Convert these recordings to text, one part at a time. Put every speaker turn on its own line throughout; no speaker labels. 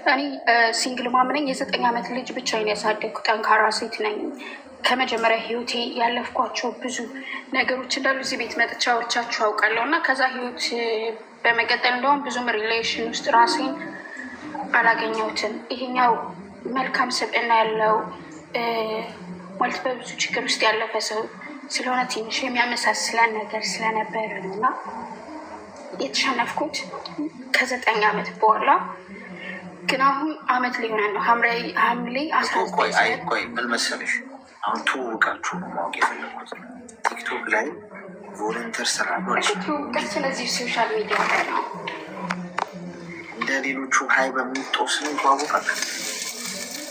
እኔ ሲንግል ማም ነኝ። የ9 ዓመት ልጅ ብቻዬን ያሳደግኩ ጠንካራ ሴት ነኝ። ከመጀመሪያ ህይወቴ ያለፍኳቸው ብዙ ነገሮች እንዳሉ እዚህ ቤት መጥቻ አውርቻችሁ አውቃለሁ እና ከዛ ህይወት በመቀጠል እንደውም ብዙም ሪሌሽን ውስጥ ራሴን አላገኘሁትም። ይሄኛው መልካም ስብዕና ያለው ማለት በብዙ ችግር ውስጥ ያለፈ ሰው ስለሆነ ትንሽ የሚያመሳስለን ነገር ስለነበረ ነው እና የተሸነፍኩት ከ9 ዓመት በኋላ ግን አሁን አመት ሊሆነ ነው። ሐምሌ 19
ቆይ ምን መሰለሽ፣ አሁን ትውውቃችሁ ነው ማወቅ የፈለኩት። ቲክቶክ ላይ ቮለንተር ስራ ነው።
ስለዚህ ሶሻል ሚዲያ ላይ ነው
እንደ ሌሎቹ ሀይ በሚጦስ ነው ይዋወቃል።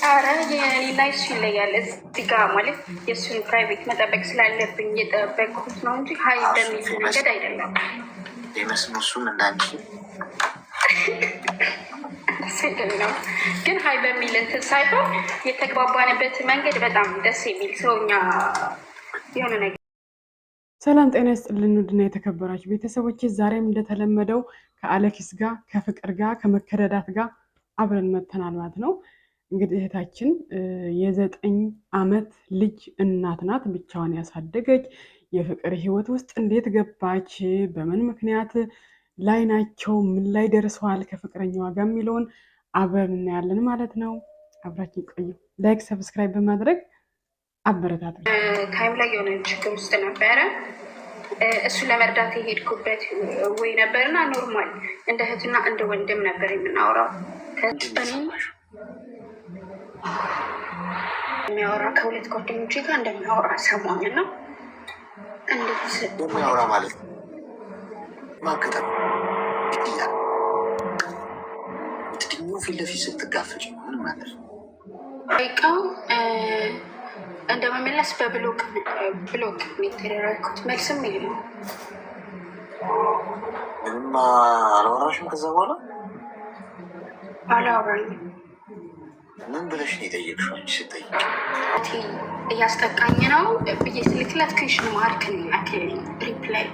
አረ የሌላ እሱ ይለያል። እዚህ ጋ ማለት የእሱን ፕራይቬት መጠበቅ ስላለብኝ እየጠበቅኩት ነው እንጂ ሀይ በሚል መንገድ አይደለም።
የመስኖ እሱም እንዳንቺ
ነው ግን ሀይ በሚል እንትን ሳይሆን የተግባባንበት መንገድ በጣም ደስ የሚል ሰውኛ የሆነ ነገር።
ሰላም ጤና ይስጥልን ውድና የተከበራችሁ ቤተሰቦች፣ ዛሬም እንደተለመደው ከአሌክስ ጋር ከፍቅር ጋር ከመከረዳት ጋር አብረን መተናል ማለት ነው። እንግዲህ እህታችን የ9 ዓመት ልጅ እናት ናት። ብቻዋን ያሳደገች የፍቅር ህይወት ውስጥ እንዴት ገባች፣ በምን ምክንያት ላይ ናቸው፣ ምን ላይ ደርሰዋል ከፍቅረኛዋ ጋር የሚለውን አብረን እናያለን ማለት ነው። አብራችን ቆዩ። ላይክ ሰብስክራይብ በማድረግ አበረታቱ።
ታይም ላይ የሆነ ችግር ውስጥ ነበረ። እሱ ለመርዳት የሄድኩበት ወይ ነበርና ኖርማል እንደ እህትና እንደ ወንድም ነበር የምናወራው። የሚያወራ ከሁለት ጓደኞቼ ጋር እንደሚያወራ ሰሞኝ ነው። እንዴት
የሚያወራ ማለት ነው? ማከተም እያለ ትድኛው ፊት ለፊት ስትጋፈጭ ምን ማለት ነው?
ጠይቀው እንደመመለስ በብሎክ የተደረግኩት መልስም የለም።
ምንም አላወራሽም? ከዛ በኋላ
አላወራኝም።
ምን ብለሽ ነው የጠየቅሽው? ስጠይቅ
እያስጠቃኝ ነው ብዬ ስልክለት ክሽን ማርክ ላክልኝ ሪፕላይ።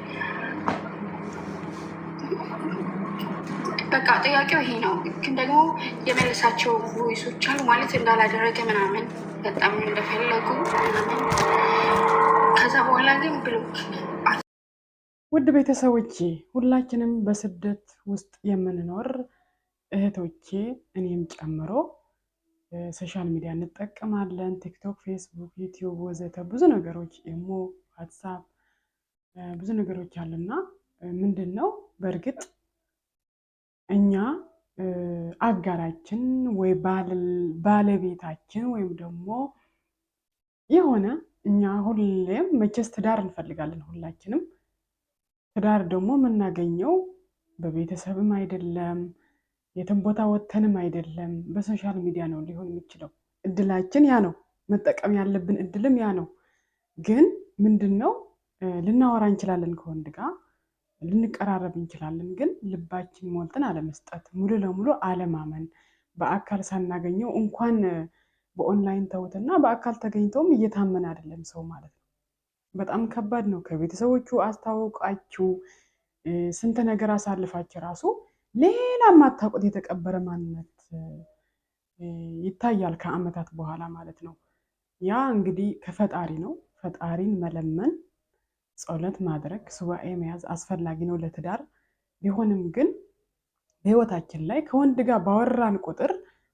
በቃ ጥያቄው ይሄ ነው። ግን ደግሞ የመለሳቸው ቮይሶች አሉ ማለት እንዳላደረገ ምናምን በጣም እንደፈለጉ ምናምን። ከዛ በኋላ ግን ብሎክ።
ውድ ቤተሰቦቼ ሁላችንም በስደት ውስጥ የምንኖር እህቶቼ እኔም ጨምሮ ሶሻል ሚዲያ እንጠቀማለን። ቲክቶክ፣ ፌስቡክ፣ ዩቲዩብ ወዘተ ብዙ ነገሮች ኢሞ፣ ዋትሳፕ ብዙ ነገሮች አሉና ምንድን ነው በእርግጥ እኛ አጋራችን ወይ ባለቤታችን ወይም ደግሞ የሆነ እኛ ሁሌም መቼስ ትዳር እንፈልጋለን ሁላችንም። ትዳር ደግሞ የምናገኘው በቤተሰብም አይደለም የትም ቦታ ወተንም አይደለም፣ በሶሻል ሚዲያ ነው ሊሆን የሚችለው። እድላችን ያ ነው፣ መጠቀም ያለብን እድልም ያ ነው። ግን ምንድነው ልናወራ እንችላለን፣ ከወንድ ጋር ልንቀራረብ እንችላለን። ግን ልባችን ሞልተን አለመስጠት፣ ሙሉ ለሙሉ አለማመን፣ በአካል ሳናገኘው እንኳን በኦንላይን ተውትና በአካል ተገኝተውም እየታመነ አይደለም ሰው ማለት ነው። በጣም ከባድ ነው። ከቤተሰቦቹ አስታውቃችሁ ስንት ነገር አሳልፋችሁ ራሱ ሌላ ማታውቁት የተቀበረ ማንነት ይታያል ከአመታት በኋላ ማለት ነው። ያ እንግዲህ ከፈጣሪ ነው። ፈጣሪን መለመን፣ ጸሎት ማድረግ፣ ሱባኤ መያዝ አስፈላጊ ነው ለትዳር። ቢሆንም ግን በህይወታችን ላይ ከወንድ ጋር ባወራን ቁጥር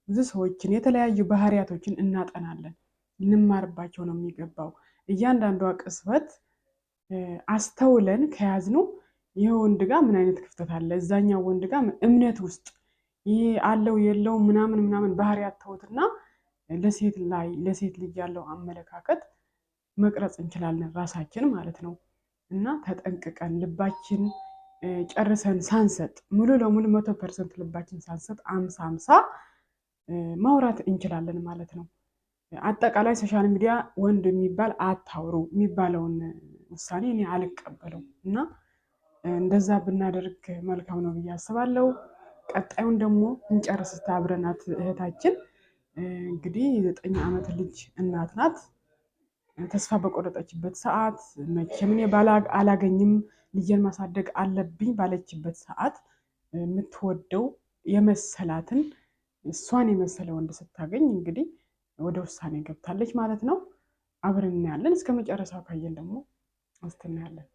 ብዙ ሰዎችን የተለያዩ ባህሪያቶችን እናጠናለን፣ እንማርባቸው ነው የሚገባው። እያንዳንዷ ቅጽበት አስተውለን ከያዝነው ይሄ ወንድ ጋር ምን አይነት ክፍተት አለ፣ እዛኛው ወንድ ጋር እምነት ውስጥ ይሄ አለው የለው ምናምን ባህሪያት ተውትና ለሴት ልጅ ያለው አመለካከት መቅረጽ እንችላለን ራሳችን ማለት ነው። እና ተጠንቅቀን ልባችን ጨርሰን ሳንሰጥ ሙሉ ለሙሉ 100% ልባችን ሳንሰጥ 50-50 ማውራት እንችላለን ማለት ነው። አጠቃላይ ሶሻል ሚዲያ ወንድ የሚባል አታውሩ የሚባለውን ውሳኔ እኔ አልቀበለው እና እንደዛ ብናደርግ መልካም ነው ብዬ አስባለሁ። ቀጣዩን ደግሞ እንጨርስ አብረናት እህታችን እንግዲህ የ9 ዓመት ልጅ እናት ናት። ተስፋ በቆረጠችበት ሰዓት መቼም እኔ አላገኝም ልጄን ማሳደግ አለብኝ ባለችበት ሰዓት የምትወደው የመሰላትን እሷን የመሰለ ወንድ ስታገኝ እንግዲህ ወደ ውሳኔ ገብታለች ማለት ነው። አብረን እናያለን። እስከ መጨረሻው ካየን ደግሞ እናያለን።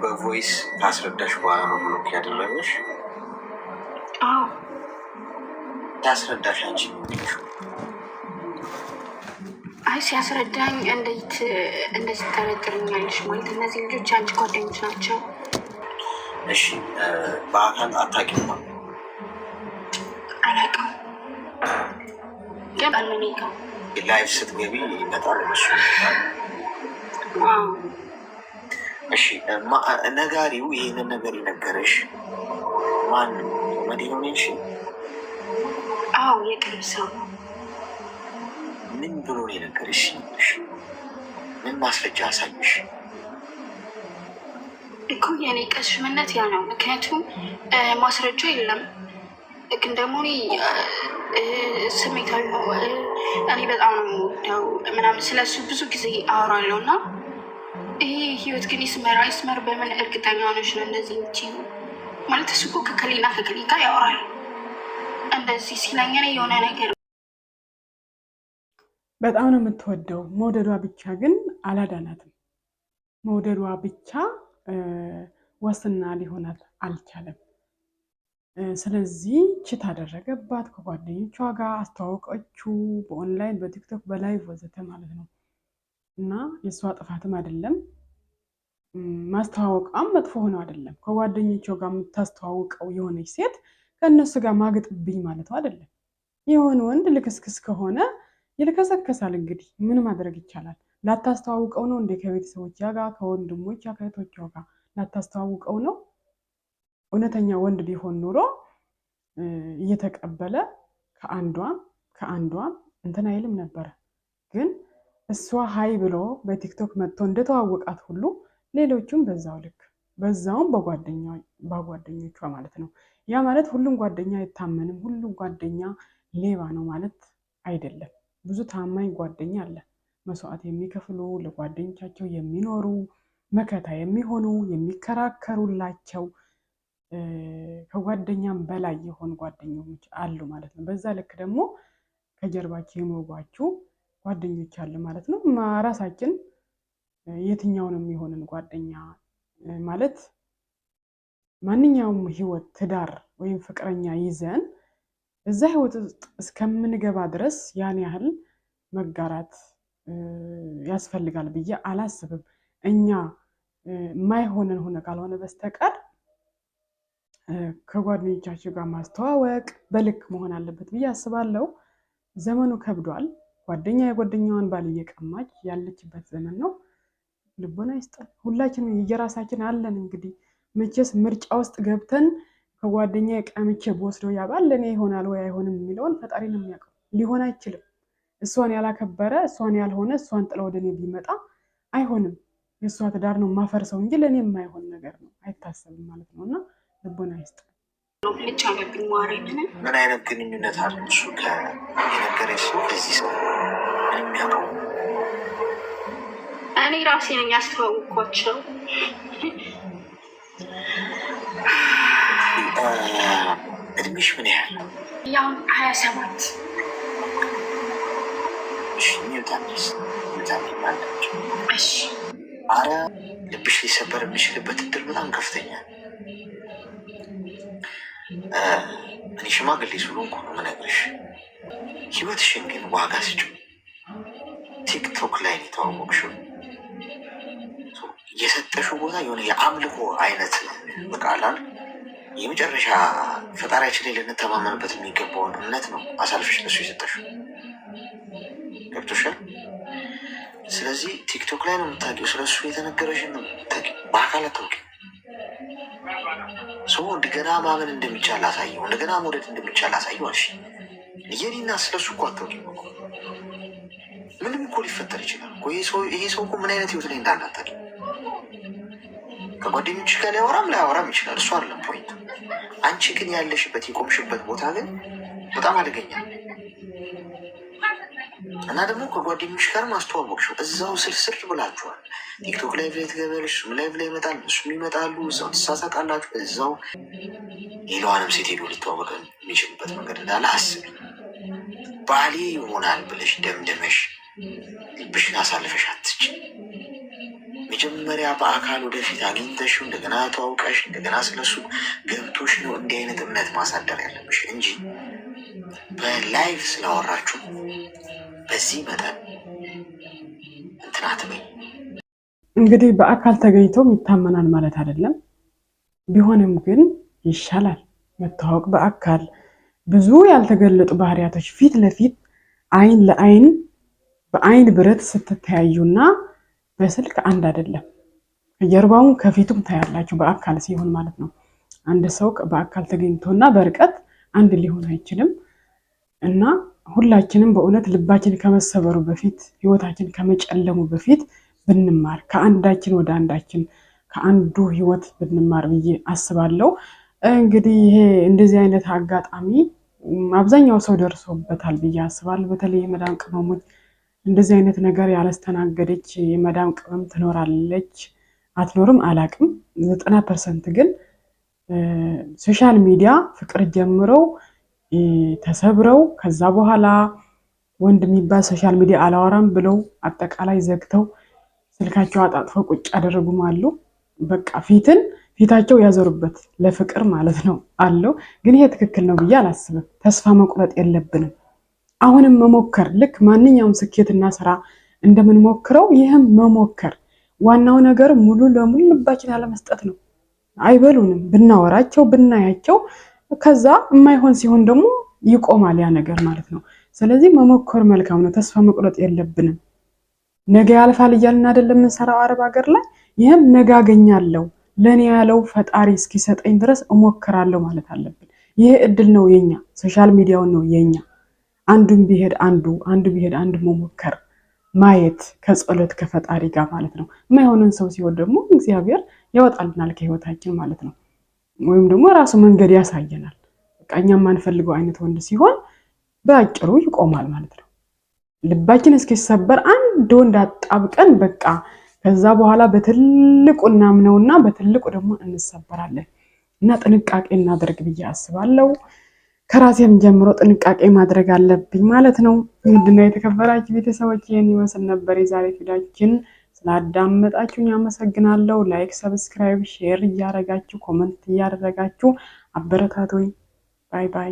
በቮይስ ካስረዳሽ በኋላ ነው ብሎክ ያደረገሽ? ያስረዳሽ አንቺ?
አይ ሲያስረዳኝ እንዴት እንደዚህ ጠረጥርኛለሽ? ማለት እነዚህ ልጆች አንቺ ጓደኞች ናቸው?
እሺ በአካል አታውቂም?
አላውቅም፣ ግን አለኔ ጋር
ላይፍ ስትገቢ ይመጣል እሱ። እሺ ነጋሪው ይህንን ነገር የነገረሽ ማን ነው? መዲሆን? እሺ
አዎ የቅርብ ሰው።
ምን ብሎ ነው የነገረሽ? ምን ማስረጃ አሳየሽ?
እኮ የኔ ቀሽምነት ያ ነው። ምክንያቱም ማስረጃ የለም፣ ግን ደግሞ ስሜታዊ እኔ በጣም ነው የምወደው ምናምን ስለሱ ብዙ ጊዜ አወራለሁ እና ይሄ ህይወት ግን ይስመር በምን እርግጠኛ ሆነሽ ነው እንደዚህ የምትይው? ማለት እሱ እኮ ከከሌና ከከሌ ጋር ያወራል እንደዚህ ሲለኝ እኔ የሆነ ነገር
በጣም ነው የምትወደው። መውደዷ ብቻ ግን አላዳናትም። መውደዷ ብቻ ዋስትና ሊሆናት አልቻለም። ስለዚህ ችት አደረገባት። ከጓደኞቿ ጋር አስተዋወቀችው፣ በኦንላይን በቲክቶክ በላይቭ ወዘተ ማለት ነው። እና የእሷ ጥፋትም አይደለም፣ ማስተዋወቃም መጥፎ ሆነው አይደለም። ከጓደኞቿ ጋር የምታስተዋውቀው የሆነች ሴት ከእነሱ ጋር ማግጥብኝ ማለት አይደለም። የሆነ ወንድ ልክስክስ ከሆነ ይልከሰከሳል። እንግዲህ ምን ማድረግ ይቻላል? ላታስተዋውቀው ነው እንዴ? ከቤተሰቦቿ ጋር ከወንድሞቿ ከእህቶቿ ጋር ላታስተዋውቀው ነው? እውነተኛ ወንድ ቢሆን ኑሮ እየተቀበለ ከአንዷም እንትን አይልም ነበረ። ግን እሷ ሀይ ብሎ በቲክቶክ መጥቶ እንደተዋወቃት ሁሉ ሌሎቹም በዛው ልክ በዛውም በጓደኞቿ ማለት ነው። ያ ማለት ሁሉም ጓደኛ አይታመንም፣ ሁሉም ጓደኛ ሌባ ነው ማለት አይደለም። ብዙ ታማኝ ጓደኛ አለ፣ መስዋዕት የሚከፍሉ ለጓደኞቻቸው የሚኖሩ መከታ የሚሆኑ የሚከራከሩላቸው ከጓደኛም በላይ የሆኑ ጓደኞች አሉ ማለት ነው። በዛ ልክ ደግሞ ከጀርባቸው የሚወጓችሁ ጓደኞች አሉ ማለት ነው። ራሳችን የትኛውንም የሆንን ጓደኛ ማለት ማንኛውም ህይወት ትዳር ወይም ፍቅረኛ ይዘን እዛ ህይወት ውስጥ እስከምንገባ ድረስ ያን ያህል መጋራት ያስፈልጋል ብዬ አላስብም። እኛ የማይሆንን ሆነ ካልሆነ በስተቀር ከጓደኞቻቸው ጋር ማስተዋወቅ በልክ መሆን አለበት ብዬ አስባለሁ። ዘመኑ ከብዷል። ጓደኛ የጓደኛዋን ባል እየቀማች ያለችበት ዘመን ነው። ልቦና ይስጠን። ሁላችንም የየራሳችን አለን። እንግዲህ መቼስ ምርጫ ውስጥ ገብተን ከጓደኛ ቀምቼ በወስደው ያ ባል ለእኔ ይሆናል ወይ አይሆንም የሚለውን ፈጣሪ ነው የሚያውቀው። ሊሆን አይችልም። እሷን ያላከበረ እሷን ያልሆነ እሷን ጥላ ወደ እኔ ቢመጣ አይሆንም። የእሷ ትዳር ነው ማፈርሰው እንጂ ለእኔ የማይሆን ነገር ነው አይታሰብም ማለት ነው። እና ልቦና ይስጠን።
ምን አይነት ግንኙነት አለ እሱ የነገረኝ ሰው ከዚህ ሰው የሚያውቀው?
እኔ ራሴ ነኝ ያስተዋወቅኳቸው።
እድሜሽ ምን ያህል?
ያው 27 እሺ።
አረ ልብሽ ሊሰበር የሚችልበት እድል በጣም ከፍተኛ። እኔ ሽማግሌ ስለሆንኩ ነው የምነግርሽ። ህይወትሽን ግን ዋጋ ስጪው። ቲክቶክ ላይ ነው የተዋወቅሽው። የሰጠሽው ቦታ የሆነ የአምልኮ አይነት በቃላል የመጨረሻ ፈጣሪያችን ላይ ልንተማመንበት የሚገባውን እምነት ነው አሳልፈሽ ለሱ የሰጠሽው። ገብቶሻል? ስለዚህ ቲክቶክ ላይ ነው የምታውቂው። ስለሱ የተነገረሽን ነው የምታውቂው። በአካል አታውቂም። ሰው እንደገና ማመን እንደሚቻል አሳየው፣ እንደገና መውደድ እንደሚቻል አሳየው አልሽ። የኔና ስለሱ እኮ አታውቂም እኮ። ምንም እኮ ሊፈጠር ይችላል እኮ። ይሄ ሰው እኮ ምን አይነት ህይወት ላይ እንዳለ አታውቂም። ከጓደኞች ጋር ላያወራም ይችላል። እሱ አይደለም ፖይንት። አንቺ ግን ያለሽበት የቆምሽበት ቦታ ግን በጣም አደገኛ። እና ደግሞ ከጓደኞች ጋር ማስተዋወቅሽው እዛው ስርስር ብላችኋል። ቲክቶክ ላይቭ ላይ ትገበያለሽ፣ እሱም ላይቭ ላይ ይመጣል፣ እሱም ይመጣሉ፣ እዛው ትሳሳቃላችሁ። እዛው ሌላዋንም ሴት ሄዶ ሊተዋወቅ የሚችልበት መንገድ እንዳለ አስቢ። ባሌ ይሆናል ብለሽ ደምደመሽ ልብሽን አሳልፈሽ አትች። መጀመሪያ በአካል ወደፊት አግኝተሽው እንደገና ተዋውቀሽ እንደገና ስለሱ ገብቶሽ ነው እንዲህ አይነት እምነት ማሳደር ያለብሽ እንጂ በላይቭ ስላወራችሁ በዚህ መጠን እንትናት በይ።
እንግዲህ በአካል ተገኝቶም ይታመናል ማለት አይደለም። ቢሆንም ግን ይሻላል መተዋወቅ በአካል ብዙ ያልተገለጡ ባህሪያቶች ፊት ለፊት አይን ለአይን በአይን ብረት ስትተያዩና በስልክ አንድ አይደለም። ከጀርባውም ከፊቱም ታያላችሁ በአካል ሲሆን ማለት ነው። አንድ ሰው በአካል ተገኝቶና በርቀት አንድ ሊሆን አይችልም። እና ሁላችንም በእውነት ልባችን ከመሰበሩ በፊት ህይወታችን ከመጨለሙ በፊት ብንማር ከአንዳችን ወደ አንዳችን ከአንዱ ህይወት ብንማር ብዬ አስባለሁ። እንግዲህ ይሄ እንደዚህ አይነት አጋጣሚ አብዛኛው ሰው ደርሶበታል ብዬ አስባለሁ። በተለይ የመዳም ቅመሞች እንደዚህ አይነት ነገር ያላስተናገደች የመዳም ቅመም ትኖራለች አትኖርም አላቅም። 90% ግን ሶሻል ሚዲያ ፍቅር ጀምረው ተሰብረው ከዛ በኋላ ወንድ የሚባል ሶሻል ሚዲያ አላወራም ብለው አጠቃላይ ዘግተው ስልካቸው አጣጥፈው ቁጭ ያደረጉም አሉ። በቃ ፊታቸው ያዞሩበት ለፍቅር ማለት ነው አለው። ግን ይሄ ትክክል ነው ብዬ አላስብም። ተስፋ መቁረጥ የለብንም። አሁንም መሞከር ልክ ማንኛውም ስኬትና ስራ እንደምንሞክረው ይህም መሞከር። ዋናው ነገር ሙሉ ለሙሉ ልባችን ያለመስጠት ነው። አይበሉንም ብናወራቸው ብናያቸው፣ ከዛ የማይሆን ሲሆን ደግሞ ይቆማል ያ ነገር ማለት ነው። ስለዚህ መሞከር መልካም ነው። ተስፋ መቁረጥ የለብንም። ነገ ያልፋል እያልን አይደለም የምንሰራው አረብ ሀገር ላይ። ይህም ነገ አገኛለሁ ለኔ ያለው ፈጣሪ እስኪሰጠኝ ድረስ እሞክራለሁ ማለት አለብን። ይሄ እድል ነው የኛ፣ ሶሻል ሚዲያው ነው የኛ። አንዱን ቢሄድ አንዱ ቢሄድ አንዱ መሞከር ማየት ከጸሎት ከፈጣሪ ጋር ማለት ነው። የማይሆንን ሰው ሲሆን ደግሞ እግዚአብሔር ያወጣልናል ከህይወታችን ማለት ነው። ወይም ደግሞ ራሱ መንገድ ያሳየናል። በቃ እኛ የማንፈልገው አይነት ወንድ ሲሆን በአጭሩ ይቆማል ማለት ነው። ልባችን እስኪሰበር አንድ ወንድ አጣብቀን በቃ ከዛ በኋላ በትልቁ እናምነውና በትልቁ ደግሞ እንሰበራለን። እና ጥንቃቄ እናደርግ ብዬ አስባለሁ። ከራሴም ጀምሮ ጥንቃቄ ማድረግ አለብኝ ማለት ነው። ውድና የተከበራችሁ ቤተሰቦች ይህን ይመስል ነበር የዛሬ ቪዲዮአችን። ስላዳመጣችሁኝ አመሰግናለሁ። ላይክ፣ ሰብስክራይብ፣ ሼር እያደረጋችሁ ኮመንት እያደረጋችሁ አበረታቱኝ። ባይ ባይ።